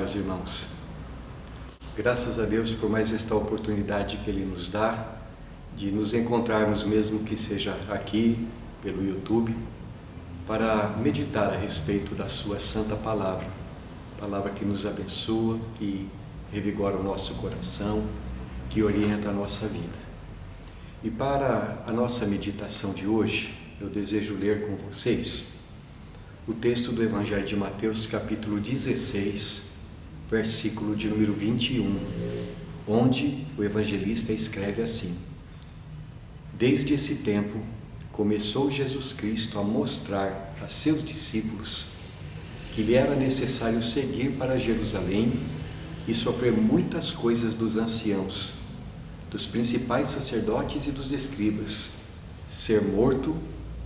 meus irmãos. Graças a Deus por mais esta oportunidade que Ele nos dá de nos encontrarmos, mesmo que seja aqui, pelo YouTube, para meditar a respeito da Sua Santa Palavra. Palavra que nos abençoa, que revigora o nosso coração, que orienta a nossa vida. E para a nossa meditação de hoje, eu desejo ler com vocês o texto do Evangelho de Mateus, capítulo 16, versículo de número 21, onde o evangelista escreve assim: Desde esse tempo, começou Jesus Cristo a mostrar a seus discípulos que lhe era necessário seguir para Jerusalém e sofrer muitas coisas dos anciãos, dos principais sacerdotes e dos escribas, ser morto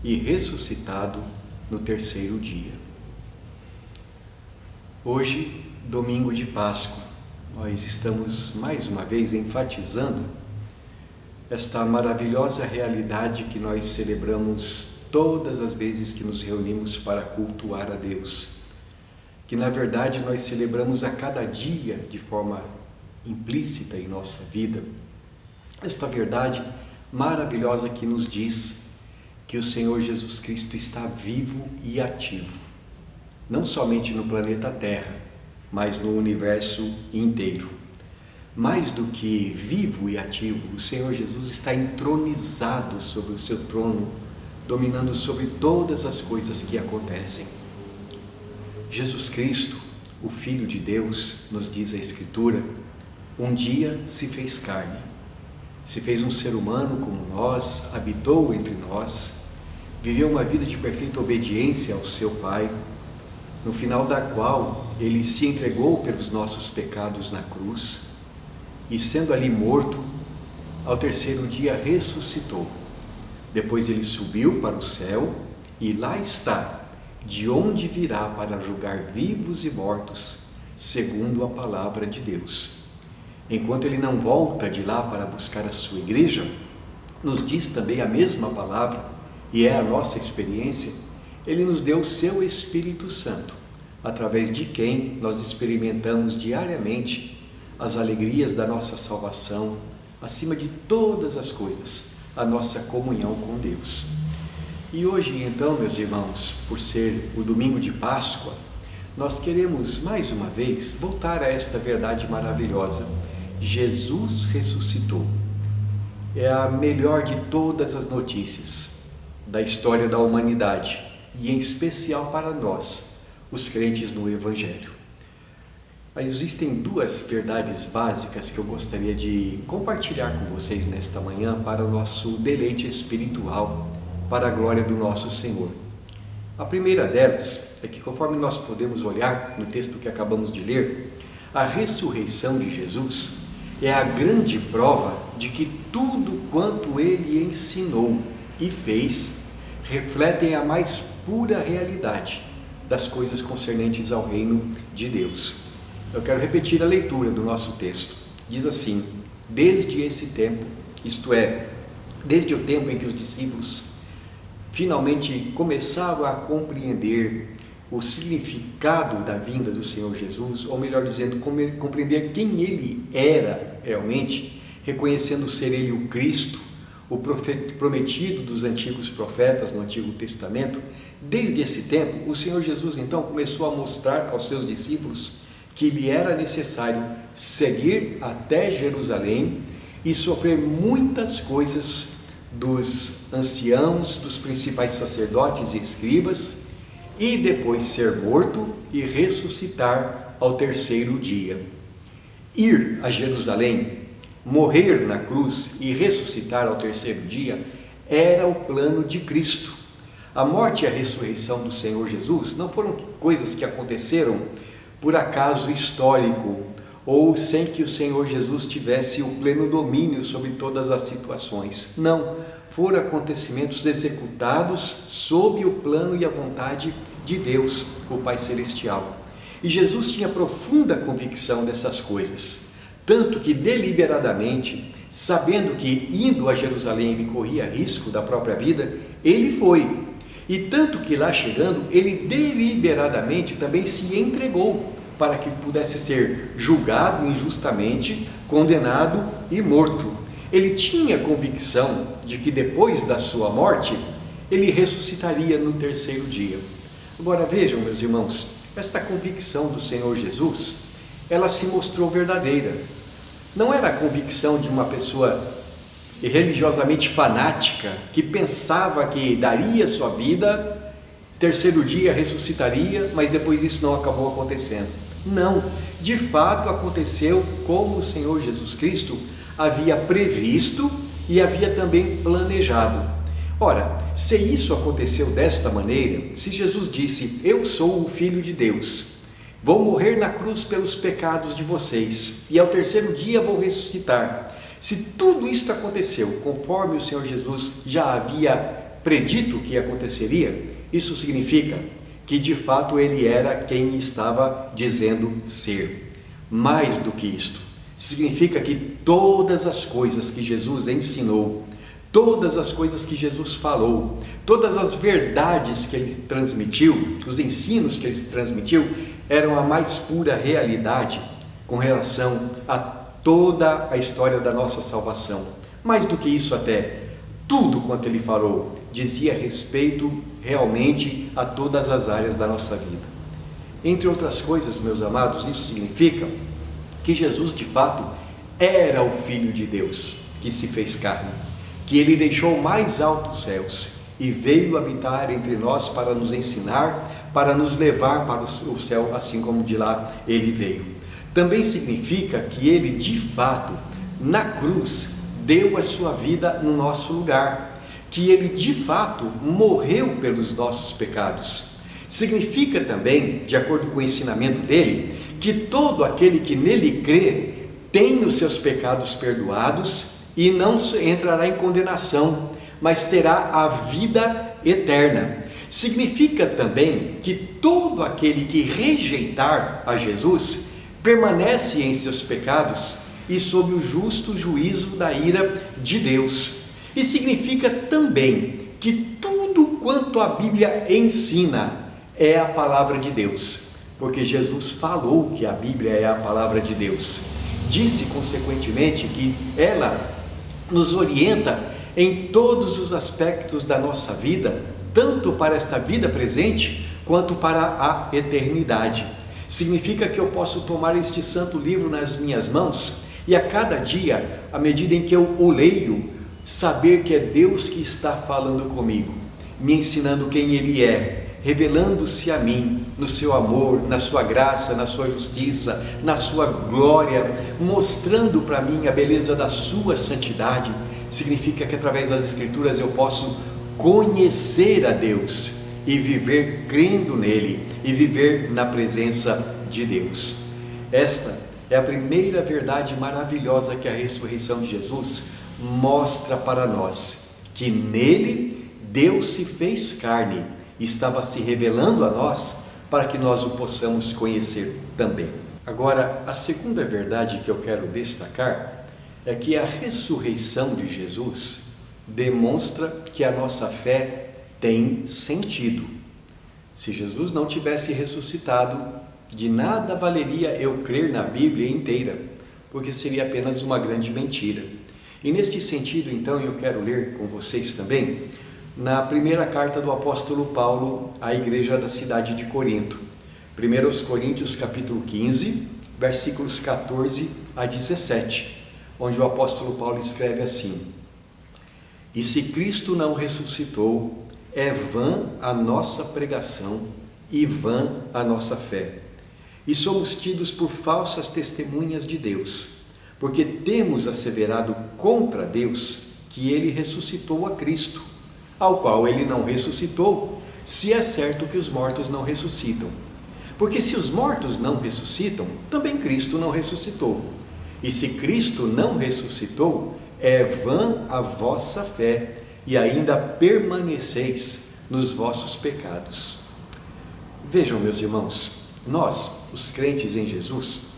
e ressuscitado no terceiro dia. Hoje, domingo de Páscoa, nós estamos mais uma vez enfatizando esta maravilhosa realidade que nós celebramos todas as vezes que nos reunimos para cultuar a Deus, que na verdade nós celebramos a cada dia de forma implícita em nossa vida, esta verdade maravilhosa que nos diz que o Senhor Jesus Cristo está vivo e ativo, não somente no planeta Terra, mas no universo inteiro. Mais do que vivo e ativo, o Senhor Jesus está entronizado sobre o seu trono, dominando sobre todas as coisas que acontecem. Jesus Cristo, o Filho de Deus, nos diz a Escritura, um dia se fez carne, se fez um ser humano como nós, habitou entre nós, viveu uma vida de perfeita obediência ao seu Pai, no final da qual Ele se entregou pelos nossos pecados na cruz e, sendo ali morto, ao terceiro dia ressuscitou. Depois Ele subiu para o céu e lá está, de onde virá para julgar vivos e mortos, segundo a palavra de Deus. Enquanto Ele não volta de lá para buscar a sua igreja, nos diz também a mesma palavra, e é a nossa experiência, Ele nos deu o seu Espírito Santo, através de quem nós experimentamos diariamente as alegrias da nossa salvação, acima de todas as coisas, a nossa comunhão com Deus. E hoje então, meus irmãos, por ser o domingo de Páscoa, nós queremos mais uma vez voltar a esta verdade maravilhosa. Jesus ressuscitou. É a melhor de todas as notícias da história da humanidade, e em especial para nós, os crentes no Evangelho. Mas existem duas verdades básicas que eu gostaria de compartilhar com vocês nesta manhã para o nosso deleite espiritual, para a glória do nosso Senhor. A primeira delas é que, conforme nós podemos olhar no texto que acabamos de ler, a ressurreição de Jesus é a grande prova de que tudo quanto Ele ensinou e fez refletem a mais pura realidade das coisas concernentes ao reino de Deus. Eu quero repetir a leitura do nosso texto. Diz assim: desde esse tempo, isto é, desde o tempo em que os discípulos finalmente começaram a compreender o significado da vinda do Senhor Jesus, ou melhor dizendo, compreender quem Ele era realmente, reconhecendo ser Ele o Cristo, o prometido dos antigos profetas no Antigo Testamento. Desde esse tempo, o Senhor Jesus então começou a mostrar aos seus discípulos que lhe era necessário seguir até Jerusalém e sofrer muitas coisas dos anciãos, dos principais sacerdotes e escribas, e depois ser morto e ressuscitar ao terceiro dia. Ir a Jerusalém, morrer na cruz e ressuscitar ao terceiro dia era o plano de Cristo. A morte e a ressurreição do Senhor Jesus não foram coisas que aconteceram por acaso histórico, ou sem que o Senhor Jesus tivesse o pleno domínio sobre todas as situações. Não, foram acontecimentos executados sob o plano e a vontade de Deus, o Pai Celestial. E Jesus tinha profunda convicção dessas coisas, tanto que deliberadamente, sabendo que indo a Jerusalém ele corria risco da própria vida, ele foi. E tanto que lá chegando, ele deliberadamente também se entregou para que pudesse ser julgado injustamente, condenado e morto. Ele tinha convicção de que depois da sua morte, ele ressuscitaria no terceiro dia. Agora vejam, meus irmãos, esta convicção do Senhor Jesus, ela se mostrou verdadeira. Não era a convicção de uma pessoa religiosamente fanática, que pensava que daria sua vida, terceiro dia ressuscitaria, mas depois isso não acabou acontecendo. Não, de fato aconteceu como o Senhor Jesus Cristo havia previsto e havia também planejado. Ora, se isso aconteceu desta maneira, se Jesus disse: eu sou o Filho de Deus, vou morrer na cruz pelos pecados de vocês e ao terceiro dia vou ressuscitar. Se tudo isto aconteceu conforme o Senhor Jesus já havia predito que aconteceria, isso significa que de fato ele era quem estava dizendo ser. Mais do que isto, significa que todas as coisas que Jesus ensinou, todas as coisas que Jesus falou, todas as verdades que ele transmitiu, os ensinos que ele transmitiu, eram a mais pura realidade com relação a toda a história da nossa salvação. Mais do que isso até, tudo quanto ele falou dizia respeito realmente a todas as áreas da nossa vida. Entre outras coisas, meus amados, isso significa que Jesus de fato era o Filho de Deus que se fez carne, que ele deixou o mais altos céus e veio habitar entre nós para nos ensinar, para nos levar para o céu, assim como de lá ele veio. Também significa que ele de fato, na cruz, deu a sua vida no nosso lugar, que ele de fato morreu pelos nossos pecados. Significa também, de acordo com o ensinamento dele, que todo aquele que nele crê tem os seus pecados perdoados e não entrará em condenação, mas terá a vida eterna. Significa também que todo aquele que rejeitar a Jesus permanece em seus pecados e sob o justo juízo da ira de Deus. E significa também que tudo quanto a Bíblia ensina é a palavra de Deus, porque Jesus falou que a Bíblia é a palavra de Deus. Disse, consequentemente, que ela nos orienta em todos os aspectos da nossa vida, tanto para esta vida presente, quanto para a eternidade. Significa que eu posso tomar este santo livro nas minhas mãos e a cada dia, à medida em que eu o leio, saber que é Deus que está falando comigo, me ensinando quem Ele é, revelando-se a mim no seu amor, na sua graça, na sua justiça, na sua glória, mostrando para mim a beleza da sua santidade. Significa que através das Escrituras eu posso conhecer a Deus e viver crendo nele e viver na presença de Deus. Esta é a primeira verdade maravilhosa que a ressurreição de Jesus mostra para nós, que nele Deus se fez carne e estava se revelando a nós para que nós o possamos conhecer também. Agora, a segunda verdade que eu quero destacar é que a ressurreição de Jesus demonstra que a nossa fé tem sentido. Se Jesus não tivesse ressuscitado, de nada valeria eu crer na Bíblia inteira, porque seria apenas uma grande mentira. E neste sentido, então, eu quero ler com vocês também na primeira carta do apóstolo Paulo à igreja da cidade de Corinto. 1 Coríntios capítulo 15, versículos 14 a 17, onde o apóstolo Paulo escreve assim: E se Cristo não ressuscitou, é vã a nossa pregação e vã a nossa fé. E somos tidos por falsas testemunhas de Deus, porque temos asseverado contra Deus que ele ressuscitou a Cristo, ao qual ele não ressuscitou, se é certo que os mortos não ressuscitam. Porque se os mortos não ressuscitam, também Cristo não ressuscitou. E se Cristo não ressuscitou, é vã a vossa fé, e ainda permaneceis nos vossos pecados. Vejam, meus irmãos, nós, os crentes em Jesus,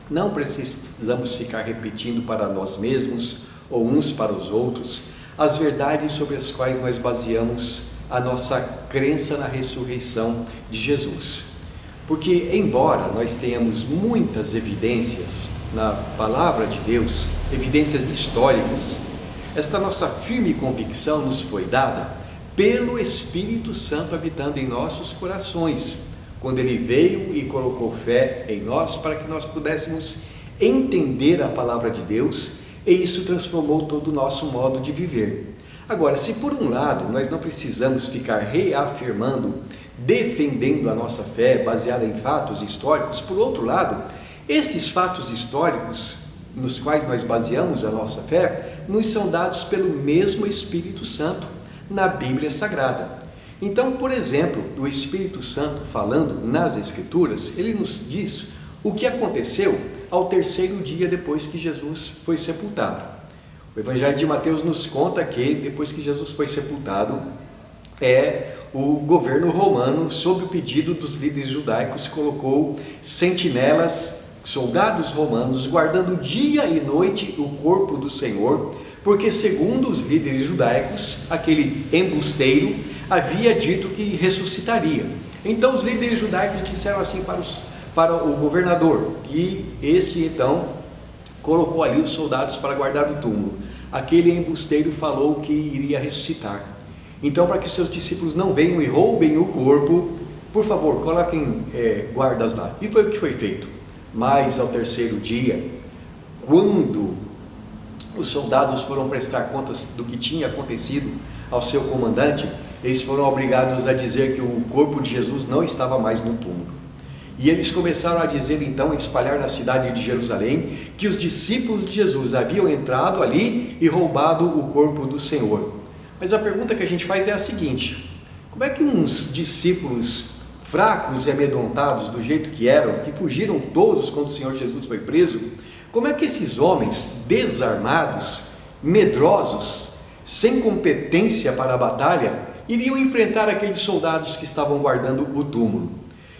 não precisamos ficar repetindo para nós mesmos ou uns para os outros as verdades sobre as quais nós baseamos a nossa crença na ressurreição de Jesus. Porque, embora nós tenhamos muitas evidências na palavra de Deus, evidências históricas, esta nossa firme convicção nos foi dada pelo Espírito Santo habitando em nossos corações, quando Ele veio e colocou fé em nós para que nós pudéssemos entender a palavra de Deus, e isso transformou todo o nosso modo de viver. Agora, se por um lado nós não precisamos ficar reafirmando, defendendo a nossa fé baseada em fatos históricos, por outro lado, esses fatos históricos nos quais nós baseamos a nossa fé, nos são dados pelo mesmo Espírito Santo na Bíblia Sagrada. Então, por exemplo, o Espírito Santo falando nas Escrituras, ele nos diz o que aconteceu ao terceiro dia depois que Jesus foi sepultado. O Evangelho de Mateus nos conta que depois que Jesus foi sepultado, o governo romano, sob o pedido dos líderes judaicos, colocou sentinelas, soldados romanos, guardando dia e noite o corpo do Senhor, porque segundo os líderes judaicos, aquele embusteiro havia dito que ressuscitaria. Então os líderes judaicos disseram assim para o governador, e este então colocou ali os soldados para guardar o túmulo. Aquele embusteiro falou que iria ressuscitar. Então, para que seus discípulos não venham e roubem o corpo, por favor, coloquem guardas lá. E foi o que foi feito. Mas ao terceiro dia, quando os soldados foram prestar contas do que tinha acontecido ao seu comandante, eles foram obrigados a dizer que o corpo de Jesus não estava mais no túmulo. E eles começaram a dizer então, espalhar na cidade de Jerusalém, que os discípulos de Jesus haviam entrado ali e roubado o corpo do Senhor. Mas a pergunta que a gente faz é a seguinte: como é que uns discípulos fracos e amedrontados do jeito que eram, que fugiram todos quando o Senhor Jesus foi preso, como é que esses homens desarmados, medrosos, sem competência para a batalha, iriam enfrentar aqueles soldados que estavam guardando o túmulo?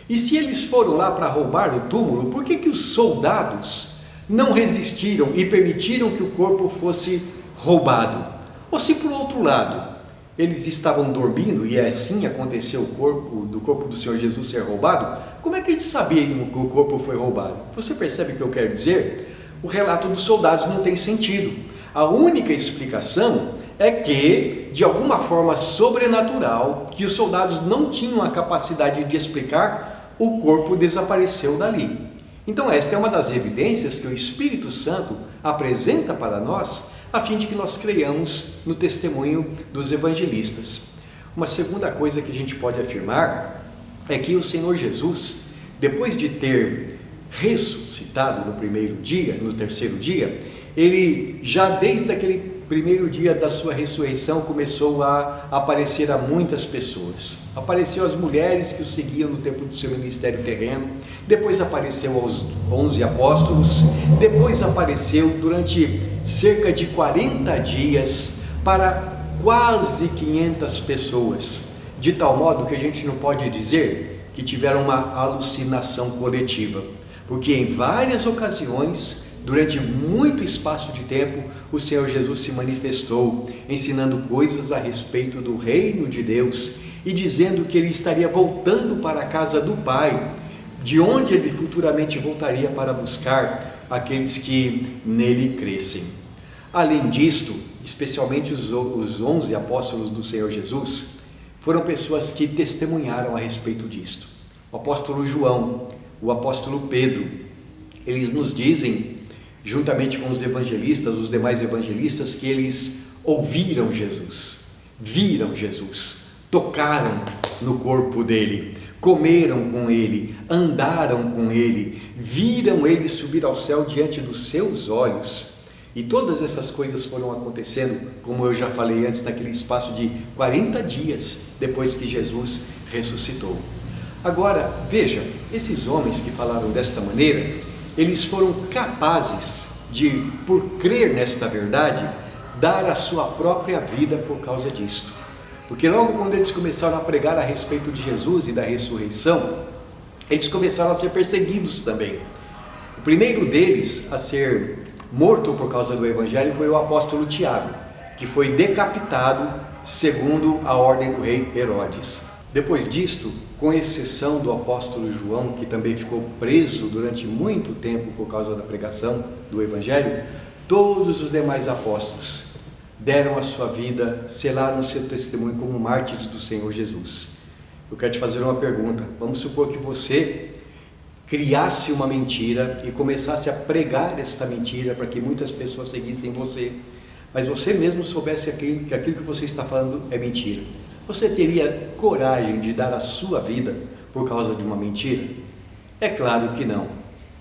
E se eles foram lá para roubar o túmulo, por que os soldados não resistiram e permitiram que o corpo fosse roubado? Ou se por outro lado, eles estavam dormindo e assim aconteceu do corpo do Senhor Jesus ser roubado, como é que eles sabiam que o corpo foi roubado? Você percebe o que eu quero dizer? O relato dos soldados não tem sentido. A única explicação é que, de alguma forma sobrenatural, que os soldados não tinham a capacidade de explicar, o corpo desapareceu dali. Então esta é uma das evidências que o Espírito Santo apresenta para nós, a fim de que nós creiamos no testemunho dos evangelistas. Uma segunda coisa que a gente pode afirmar é que o Senhor Jesus, depois de ter ressuscitado no primeiro dia, no terceiro dia, ele já desde aquele primeiro dia da sua ressurreição começou a aparecer a muitas pessoas. Apareceu às mulheres que o seguiam no tempo do seu ministério terreno, depois apareceu aos 11 apóstolos, depois apareceu durante cerca de 40 dias para quase 500 pessoas, de tal modo que a gente não pode dizer que tiveram uma alucinação coletiva, porque em várias ocasiões, durante muito espaço de tempo, o Senhor Jesus se manifestou, ensinando coisas a respeito do reino de Deus e dizendo que ele estaria voltando para a casa do Pai, de onde ele futuramente voltaria para buscar aqueles que nele crescem. Além disto, especialmente os 11 apóstolos do Senhor Jesus, foram pessoas que testemunharam a respeito disto. O apóstolo João, o apóstolo Pedro, eles nos dizem, juntamente com os evangelistas, os demais evangelistas, que eles ouviram Jesus, viram Jesus, tocaram no corpo dele, comeram com ele, andaram com ele, viram ele subir ao céu diante dos seus olhos. E todas essas coisas foram acontecendo, como eu já falei antes, naquele espaço de 40 dias depois que Jesus ressuscitou. Agora, veja, esses homens que falaram desta maneira, eles foram capazes de, por crer nesta verdade, dar a sua própria vida por causa disto. Porque logo quando eles começaram a pregar a respeito de Jesus e da ressurreição, eles começaram a ser perseguidos também. O primeiro deles a ser morto por causa do Evangelho foi o apóstolo Tiago, que foi decapitado segundo a ordem do rei Herodes. Depois disto, com exceção do apóstolo João, que também ficou preso durante muito tempo por causa da pregação do Evangelho, todos os demais apóstolos deram a sua vida, selaram seu testemunho como mártires do Senhor Jesus. Eu quero te fazer uma pergunta. Vamos supor que você criasse uma mentira e começasse a pregar esta mentira para que muitas pessoas seguissem você, mas você mesmo soubesse que aquilo que você está falando é mentira. Você teria coragem de dar a sua vida por causa de uma mentira? É claro que não.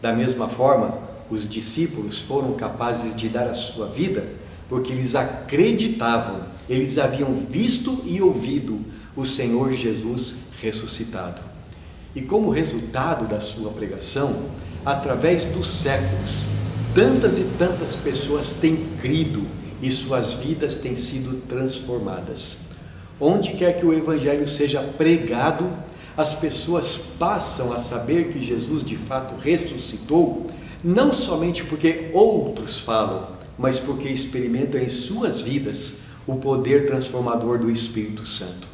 Da mesma forma, os discípulos foram capazes de dar a sua vida porque eles acreditavam, eles haviam visto e ouvido o Senhor Jesus ressuscitado. E como resultado da sua pregação, através dos séculos, tantas e tantas pessoas têm crido e suas vidas têm sido transformadas. Onde quer que o Evangelho seja pregado, as pessoas passam a saber que Jesus de fato ressuscitou, não somente porque outros falam, mas porque experimentam em suas vidas o poder transformador do Espírito Santo.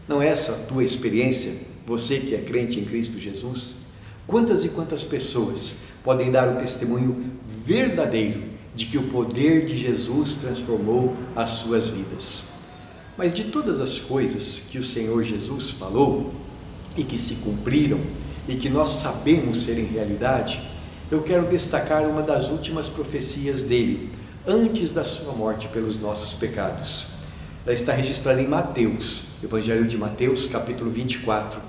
Não é essa a tua experiência, você que é crente em Cristo Jesus? Quantas e quantas pessoas podem dar o testemunho verdadeiro de que o poder de Jesus transformou as suas vidas? Mas de todas as coisas que o Senhor Jesus falou e que se cumpriram e que nós sabemos serem realidade, eu quero destacar uma das últimas profecias dele, antes da sua morte pelos nossos pecados. Ela está registrada em Mateus, Evangelho de Mateus, capítulo 24.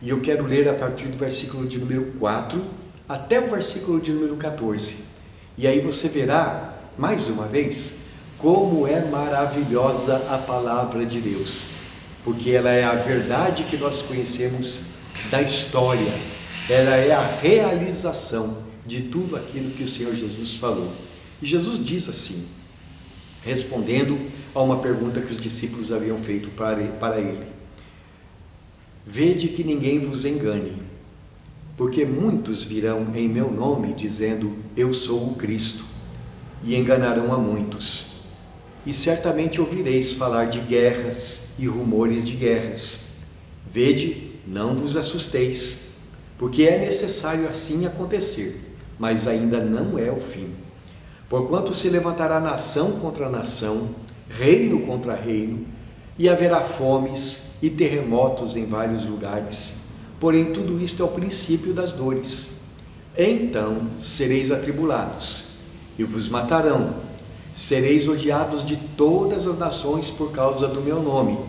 E eu quero ler a partir do versículo de número 4 até o versículo de número 14. E aí você verá, mais uma vez, como é maravilhosa a palavra de Deus. Porque ela é a verdade que nós conhecemos da história. Ela é a realização de tudo aquilo que o Senhor Jesus falou. E Jesus diz assim, respondendo a uma pergunta que os discípulos haviam feito para ele: vede que ninguém vos engane, porque muitos virão em meu nome dizendo, eu sou o Cristo, e enganarão a muitos. E certamente ouvireis falar de guerras e rumores de guerras. Vede, não vos assusteis, porque é necessário assim acontecer, mas ainda não é o fim. Porquanto se levantará nação contra nação, reino contra reino, e haverá fomes e terremotos em vários lugares. Porém, tudo isto é o princípio das dores. Então sereis atribulados, e vos matarão. Sereis odiados de todas as nações por causa do meu nome.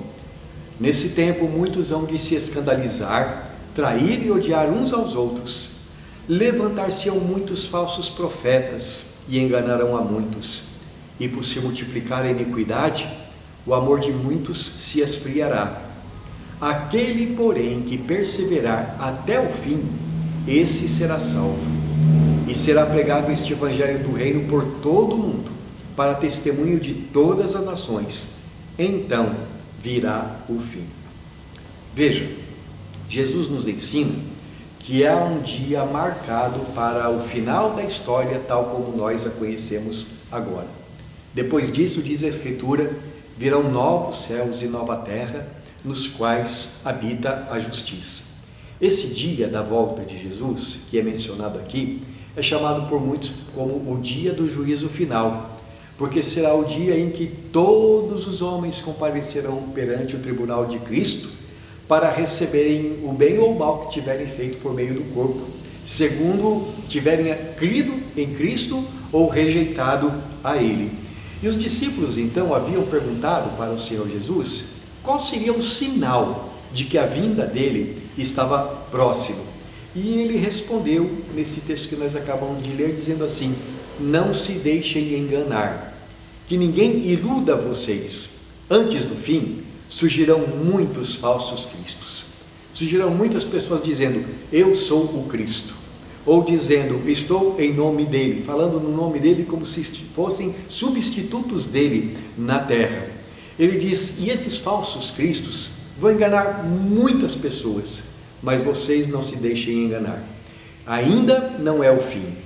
Nesse tempo muitos hão de se escandalizar, trair e odiar uns aos outros. Levantar-se-ão muitos falsos profetas, e enganarão a muitos, e por se multiplicar a iniquidade, o amor de muitos se esfriará. Aquele, porém, que perseverar até o fim, esse será salvo. E será pregado este Evangelho do Reino por todo o mundo, para testemunho de todas as nações. Então virá o fim. Veja, Jesus nos ensina que há um dia marcado para o final da história, tal como nós a conhecemos agora. Depois disso, diz a Escritura, virão novos céus e nova terra, nos quais habita a justiça. Esse dia da volta de Jesus, que é mencionado aqui, é chamado por muitos como o dia do juízo final, porque será o dia em que todos os homens comparecerão perante o tribunal de Cristo, para receberem o bem ou o mal que tiverem feito por meio do corpo, segundo tiverem crido em Cristo ou rejeitado a Ele. E os discípulos então haviam perguntado para o Senhor Jesus qual seria o sinal de que a vinda dele estava próximo. E ele respondeu nesse texto que nós acabamos de ler, dizendo assim: não se deixem enganar, que ninguém iluda vocês. Antes do fim surgirão muitos falsos cristos. Surgirão muitas pessoas dizendo, eu sou o Cristo. Ou dizendo, estou em nome dele, falando no nome dele como se fossem substitutos dele na terra. Ele diz, e esses falsos cristos vão enganar muitas pessoas, mas vocês não se deixem enganar. Ainda não é o fim.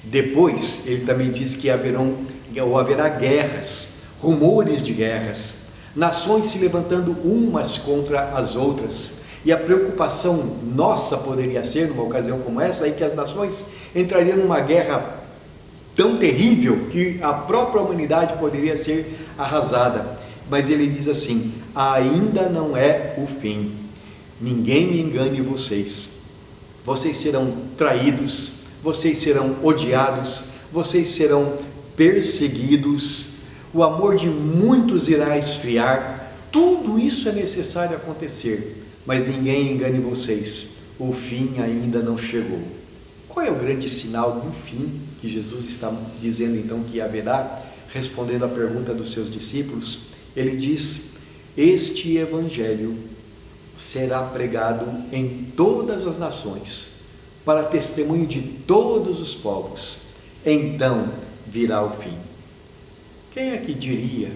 Depois, ele também diz que haverá guerras, rumores de guerras, nações se levantando umas contra as outras, E a preocupação nossa poderia ser, numa ocasião como essa, aí que as nações entrariam numa guerra tão terrível que a própria humanidade poderia ser arrasada. Mas ele diz assim: ainda não é o fim. Ninguém me engane vocês. Vocês serão traídos, vocês serão odiados, vocês serão perseguidos, o amor de muitos irá esfriar. Tudo isso é necessário acontecer, mas ninguém engane vocês, o fim ainda não chegou. Qual é o grande sinal do fim que Jesus está dizendo então que haverá? Respondendo à pergunta dos seus discípulos, ele diz: este evangelho será pregado em todas as nações, para testemunho de todos os povos, então virá o fim. Quem é que diria,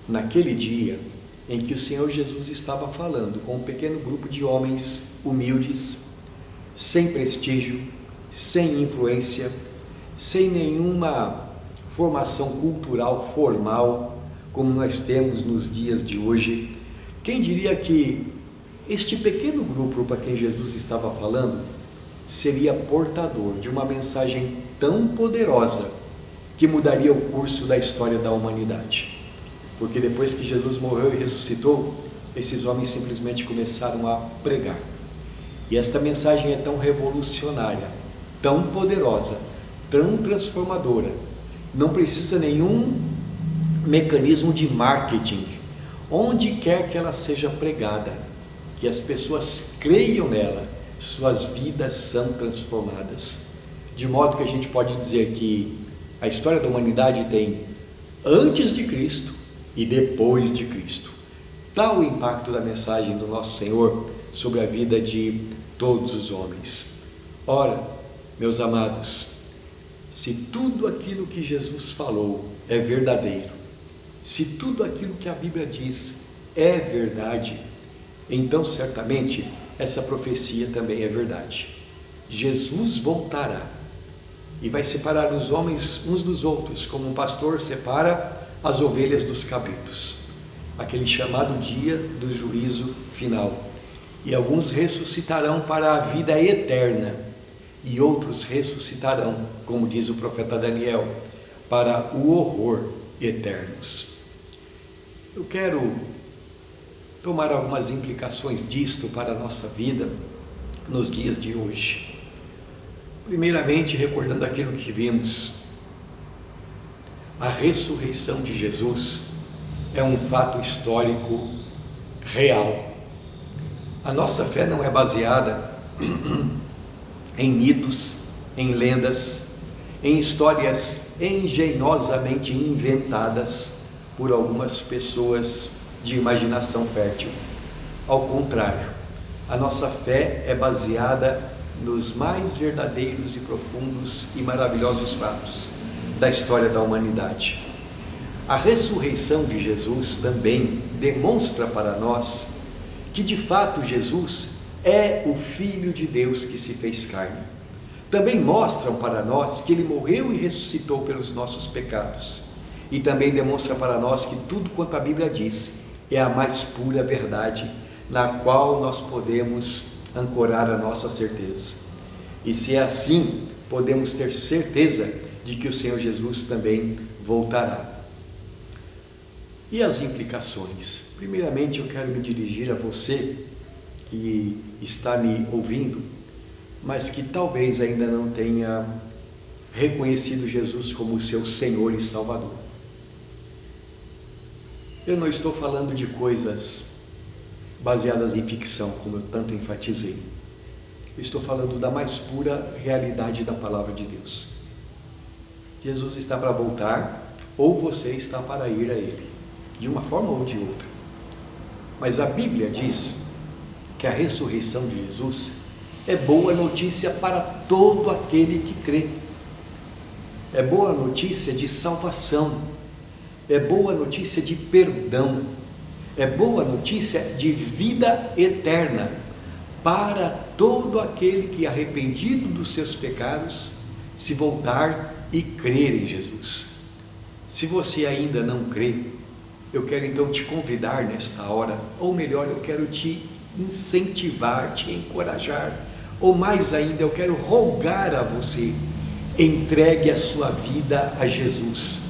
naquele dia em que o Senhor Jesus estava falando com um pequeno grupo de homens humildes, sem prestígio, sem influência, sem nenhuma formação cultural formal, como nós temos nos dias de hoje, quem diria que este pequeno grupo para quem Jesus estava falando seria portador de uma mensagem tão poderosa que mudaria o curso da história da humanidade? Porque depois que Jesus morreu e ressuscitou, esses homens simplesmente começaram a pregar. E esta mensagem é tão revolucionária, tão poderosa, tão transformadora, não precisa nenhum mecanismo de marketing. Onde quer que ela seja pregada, que as pessoas creiam nela, suas vidas são transformadas. De modo que a gente pode dizer que a história da humanidade tem antes de Cristo e depois de Cristo. Tal o impacto da mensagem do nosso Senhor sobre a vida de todos os homens. Ora, meus amados, se tudo aquilo que Jesus falou é verdadeiro, se tudo aquilo que a Bíblia diz é verdade, então certamente essa profecia também é verdade. Jesus voltará e vai separar os homens uns dos outros, como um pastor separa as ovelhas dos cabritos, aquele chamado dia do juízo final. E alguns ressuscitarão para a vida eterna, e outros ressuscitarão, como diz o profeta Daniel, para o horror eternos. Eu quero tomar algumas implicações disto para a nossa vida nos dias de hoje. Primeiramente, recordando aquilo que vimos, a ressurreição de Jesus é um fato histórico real. A nossa fé não é baseada em mitos, em lendas, em histórias engenhosamente inventadas por algumas pessoas de imaginação fértil. Ao contrário, a nossa fé é baseada nos mais verdadeiros e profundos e maravilhosos fatos da história da humanidade. A ressurreição de Jesus também demonstra para nós que de fato Jesus é o Filho de Deus que se fez carne. Também mostram para nós que Ele morreu e ressuscitou pelos nossos pecados. E também demonstra para nós que tudo quanto a Bíblia diz é a mais pura verdade, na qual nós podemos ancorar a nossa certeza. E se é assim, podemos ter certeza de que o Senhor Jesus também voltará. E as implicações? Primeiramente, eu quero me dirigir a você que está me ouvindo, mas que talvez ainda não tenha reconhecido Jesus como seu Senhor e Salvador. Eu não estou falando de coisas baseadas em ficção, como eu tanto enfatizei. Eu estou falando da mais pura realidade da palavra de Deus. Jesus está para voltar, ou você está para ir a Ele, de uma forma ou de outra. Mas a Bíblia diz que a ressurreição de Jesus é boa notícia para todo aquele que crê. É boa notícia de salvação. É boa notícia de perdão, é boa notícia de vida eterna para todo aquele que, arrependido dos seus pecados, se voltar e crer em Jesus. Se você ainda não crê, eu quero então te convidar nesta hora, ou melhor, eu quero te incentivar, te encorajar, ou mais ainda, eu quero rogar a você, entregue a sua vida a Jesus,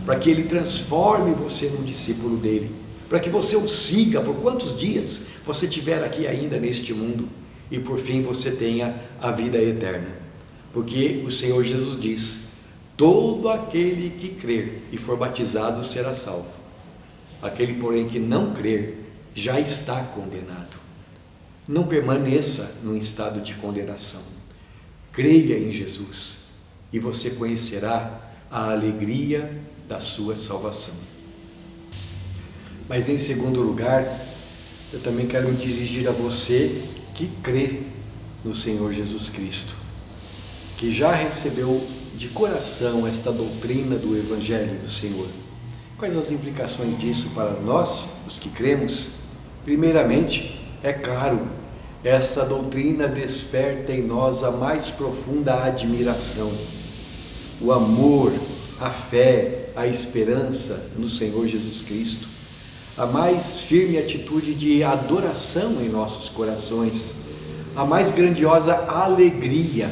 para que Ele transforme você num discípulo dEle, para que você o siga por quantos dias você estiver aqui ainda neste mundo, e por fim você tenha a vida eterna, porque o Senhor Jesus diz: todo aquele que crer e for batizado será salvo, aquele porém que não crer já está condenado. Não permaneça num estado de condenação, creia em Jesus e você conhecerá a alegria da sua salvação. Mas em segundo lugar, eu também quero me dirigir a você que crê no Senhor Jesus Cristo, que já recebeu de coração esta doutrina do Evangelho do Senhor. Quais as implicações disso para nós, os que cremos? Primeiramente, é claro, essa doutrina desperta em nós a mais profunda admiração, o amor, a fé, a esperança no Senhor Jesus Cristo, a mais firme atitude de adoração em nossos corações, a mais grandiosa alegria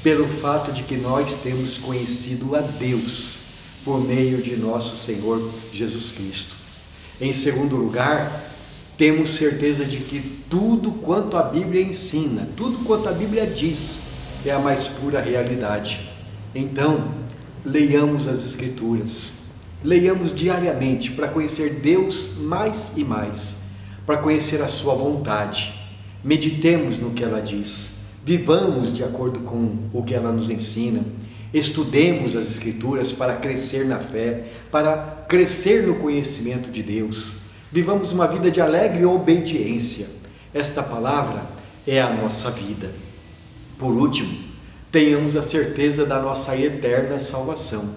pelo fato de que nós temos conhecido a Deus por meio de nosso Senhor Jesus Cristo. Em segundo lugar, temos certeza de que tudo quanto a Bíblia ensina, tudo quanto a Bíblia diz, é a mais pura realidade. Então, leiamos as Escrituras, leiamos diariamente para conhecer Deus mais e mais, para conhecer a sua vontade, meditemos no que ela diz, vivamos de acordo com o que ela nos ensina, estudemos as Escrituras para crescer na fé, para crescer no conhecimento de Deus, vivamos uma vida de alegre obediência. Esta palavra é a nossa vida. Por último, tenhamos a certeza da nossa eterna salvação.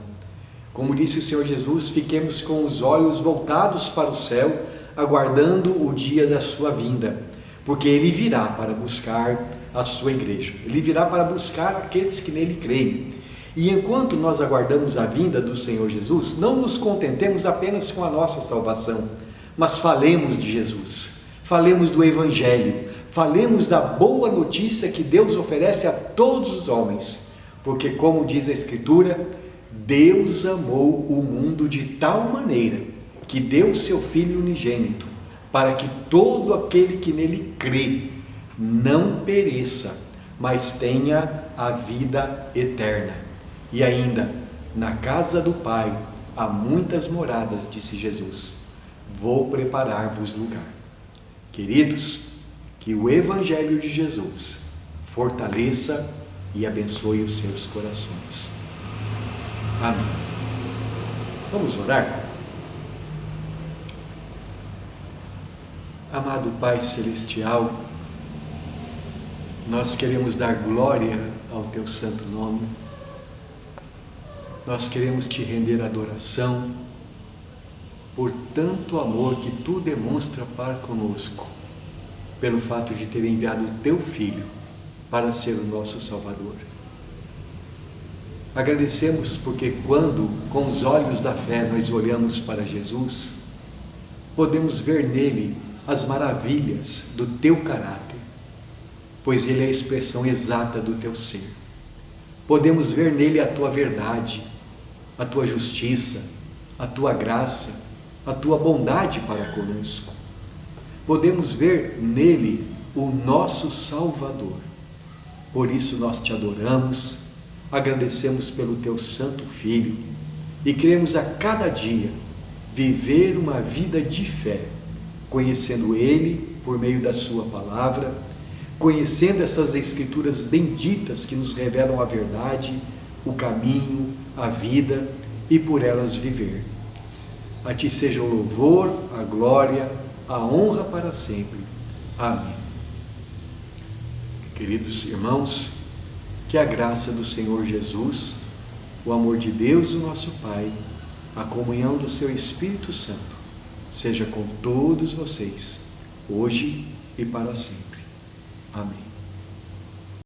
Como disse o Senhor Jesus, fiquemos com os olhos voltados para o céu, aguardando o dia da sua vinda, porque Ele virá para buscar a sua igreja, Ele virá para buscar aqueles que nele creem. E enquanto nós aguardamos a vinda do Senhor Jesus, não nos contentemos apenas com a nossa salvação, mas falemos de Jesus, falemos do Evangelho, falemos da boa notícia que Deus oferece a todos os homens, porque como diz a Escritura, Deus amou o mundo de tal maneira que deu seu Filho unigênito, para que todo aquele que nele crê não pereça, mas tenha a vida eterna. E ainda, na casa do Pai há muitas moradas, disse Jesus, vou preparar-vos lugar. Queridos, que o Evangelho de Jesus fortaleça e abençoe os seus corações. Amém. Vamos orar? Amado Pai Celestial, nós queremos dar glória ao Teu santo nome, nós queremos Te render adoração por tanto amor que Tu demonstra para conosco, pelo fato de ter enviado o Teu Filho para ser o nosso Salvador. Agradecemos porque quando, com os olhos da fé, nós olhamos para Jesus, podemos ver nele as maravilhas do Teu caráter, pois Ele é a expressão exata do Teu ser. Podemos ver nele a Tua verdade, a Tua justiça, a Tua graça, a Tua bondade para conosco. Podemos ver nele o nosso Salvador. Por isso nós Te adoramos, agradecemos pelo Teu Santo Filho e queremos a cada dia viver uma vida de fé, conhecendo Ele por meio da Sua palavra, conhecendo essas Escrituras benditas que nos revelam a verdade, o caminho, a vida e por elas viver. A Ti seja o louvor, a glória, a honra para sempre. Amém. Queridos irmãos, que a graça do Senhor Jesus, o amor de Deus, o nosso Pai, a comunhão do Seu Espírito Santo, seja com todos vocês, hoje e para sempre. Amém.